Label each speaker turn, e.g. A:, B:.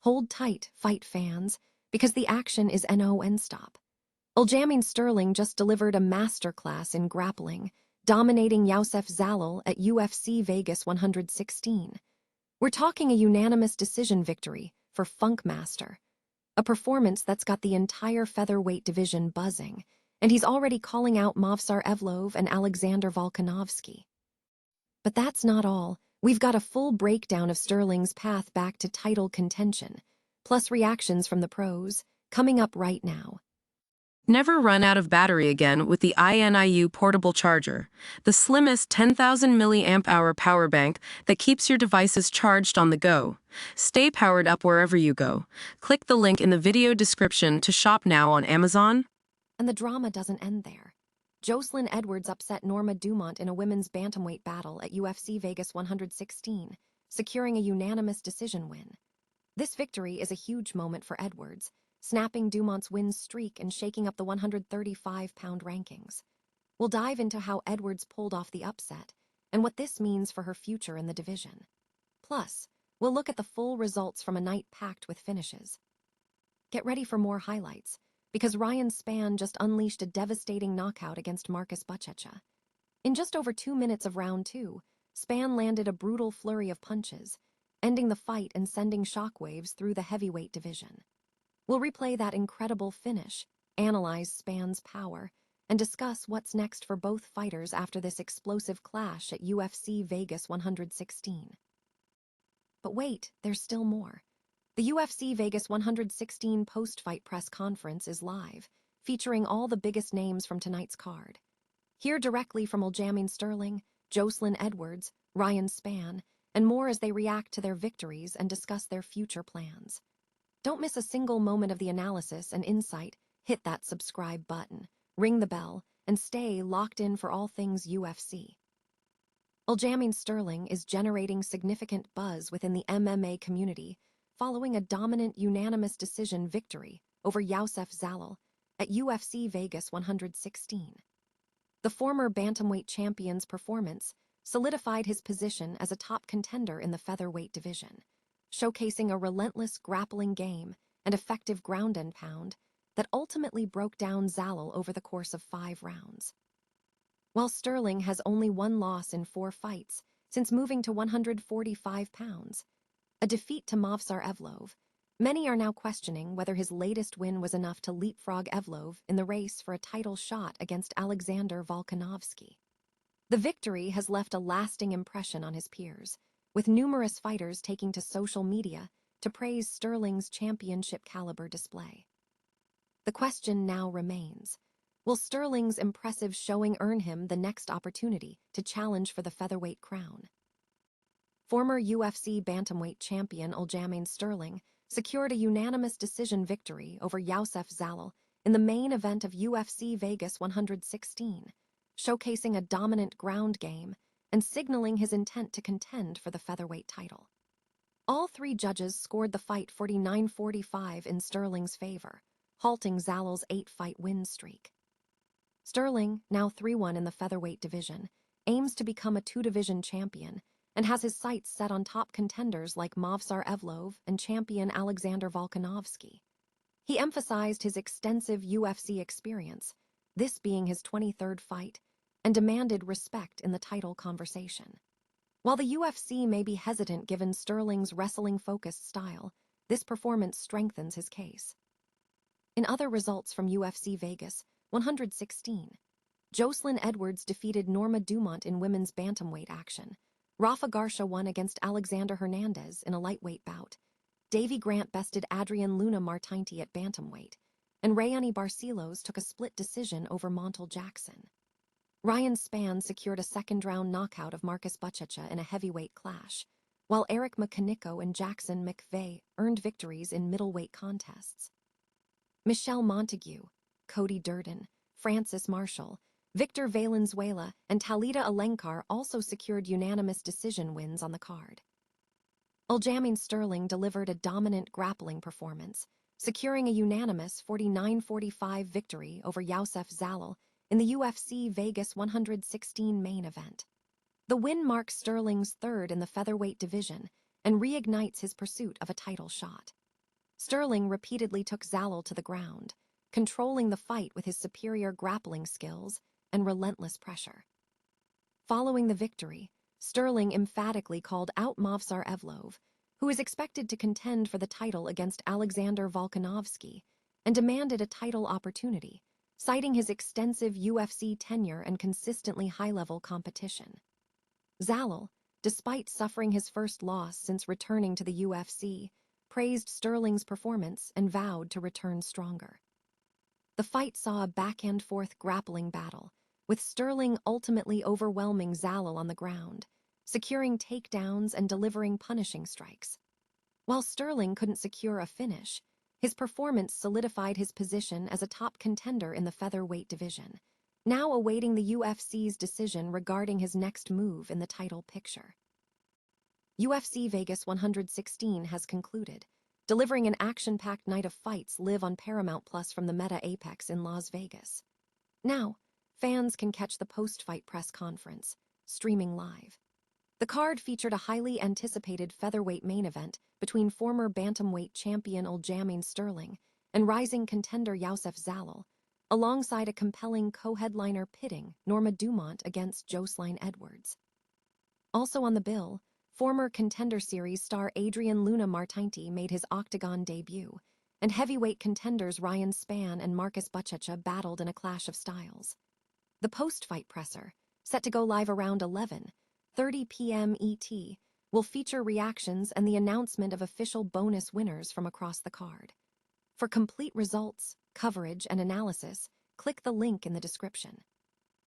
A: Hold tight, fight fans, because the action is non-stop. Aljamain Sterling just delivered a masterclass in grappling, dominating Youssef Zalal at UFC Vegas 116. We're talking a unanimous decision victory for Funkmaster, a performance that's got the entire featherweight division buzzing, and he's already calling out Movsar Evloev and Alexander Volkanovski. But that's not all. We've got a full breakdown of Sterling's path back to title contention, plus reactions from the pros, coming up right now.
B: Never run out of battery again with the INIU portable charger, the slimmest 10,000 mAh power bank that keeps your devices charged on the go. Stay powered up wherever you go. Click the link in the video description to shop now on Amazon.
A: And the drama doesn't end there. Joselyn Edwards upset Norma Dumont in a women's bantamweight battle at UFC Vegas 116, securing a unanimous decision win. This victory is a huge moment for Edwards, snapping Dumont's win streak and shaking up the 135-pound rankings. We'll dive into how Edwards pulled off the upset and what this means for her future in the division. Plus, we'll look at the full results from a night packed with finishes. Get ready for more highlights, because Ryan Spann just unleashed a devastating knockout against Marcus Buchecha. In just over 2 minutes of round 2, Spann landed a brutal flurry of punches, ending the fight and sending shockwaves through the heavyweight division. We'll replay that incredible finish, analyze Spann's power, and discuss what's next for both fighters after this explosive clash at UFC Vegas 116. But wait, there's still more. The UFC Vegas 116 post-fight press conference is live, featuring all the biggest names from tonight's card. Hear directly from Aljamain Sterling, Joselyn Edwards, Ryan Spann, and more as they react to their victories and discuss their future plans. Don't miss a single moment of the analysis and insight. Hit that subscribe button, ring the bell, and stay locked in for all things UFC. Aljamain Sterling is generating significant buzz within the MMA community following a dominant unanimous decision victory over Youssef Zalal at UFC Vegas 116. The former bantamweight champion's performance solidified his position as a top contender in the featherweight division, showcasing a relentless grappling game and effective ground and pound that ultimately broke down Zalal over the course of 5 rounds. While Sterling has only one loss in 4 fights since moving to 145 pounds, a defeat to Movsar Evloev, many are now questioning whether his latest win was enough to leapfrog Evloev in the race for a title shot against Alexander Volkanovski. The victory has left a lasting impression on his peers, with numerous fighters taking to social media to praise Sterling's championship-caliber display. The question now remains, will Sterling's impressive showing earn him the next opportunity to challenge for the featherweight crown? Former UFC bantamweight champion Aljamain Sterling secured a unanimous decision victory over Youssef Zalal in the main event of UFC Vegas 116, showcasing a dominant ground game and signaling his intent to contend for the featherweight title. All 3 judges scored the fight 49-45 in Sterling's favor, halting Zalal's 8-fight win streak. Sterling, now 3-1 in the featherweight division, aims to become a 2-division champion and has his sights set on top contenders like Movsar Evloev and champion Alexander Volkanovski. He emphasized his extensive UFC experience, this being his 23rd fight, and demanded respect in the title conversation. While the UFC may be hesitant given Sterling's wrestling-focused style, this performance strengthens his case. In other results from UFC Vegas 116, Joselyn Edwards defeated Norma Dumont in women's bantamweight action. Rafa Garcia won against Alexander Hernandez in a lightweight bout. Davey Grant bested Adrian Luna Martinti at bantamweight, and Raoni Barcelos took a split decision over Montague Jackson. Ryan Spann secured a second-round knockout of Marcus Buchecha in a heavyweight clash, while McConico and Jackson McVey earned victories in middleweight contests. Michelle Montague, Cody Durden, Francis Marshall, Victor Valenzuela, and Talita Alencar also secured unanimous decision wins on the card. Aljamain Sterling delivered a dominant grappling performance, securing a unanimous 49-45 victory over Youssef Zalal in the UFC Vegas 116 main event. The win marks Sterling's 3rd in the featherweight division and reignites his pursuit of a title shot. Sterling repeatedly took Zalel to the ground, controlling the fight with his superior grappling skills and relentless pressure. Following the victory, Sterling emphatically called out Movsar Evloev, who is expected to contend for the title against Alexander Volkanovski, and demanded a title opportunity, citing his extensive UFC tenure and consistently high-level competition. Zalel, despite suffering his first loss since returning to the UFC, praised Sterling's performance and vowed to return stronger. The fight saw a back-and-forth grappling battle, with Sterling ultimately overwhelming Zalel on the ground, securing takedowns and delivering punishing strikes. While Sterling couldn't secure a finish, his performance solidified his position as a top contender in the featherweight division, now awaiting the UFC's decision regarding his next move in the title picture. UFC Vegas 116 has concluded, delivering an action-packed night of fights live on Paramount Plus from the Meta Apex in Las Vegas. Now, fans can catch the post-fight press conference, streaming live. The card featured a highly anticipated featherweight main event between former bantamweight champion Aljamain Sterling and rising contender Youssef Zalal, alongside a compelling co-headliner pitting Norma Dumont against Joselyn Edwards. Also on the bill, former Contender Series star Adrian Luna Martinti made his octagon debut, and heavyweight contenders Ryan Spann and Marcus Buchecha battled in a clash of styles. The post-fight presser, set to go live around 11:30 p.m. ET, will feature reactions and the announcement of official bonus winners from across the card. For complete results, coverage, and analysis, click the link in the description.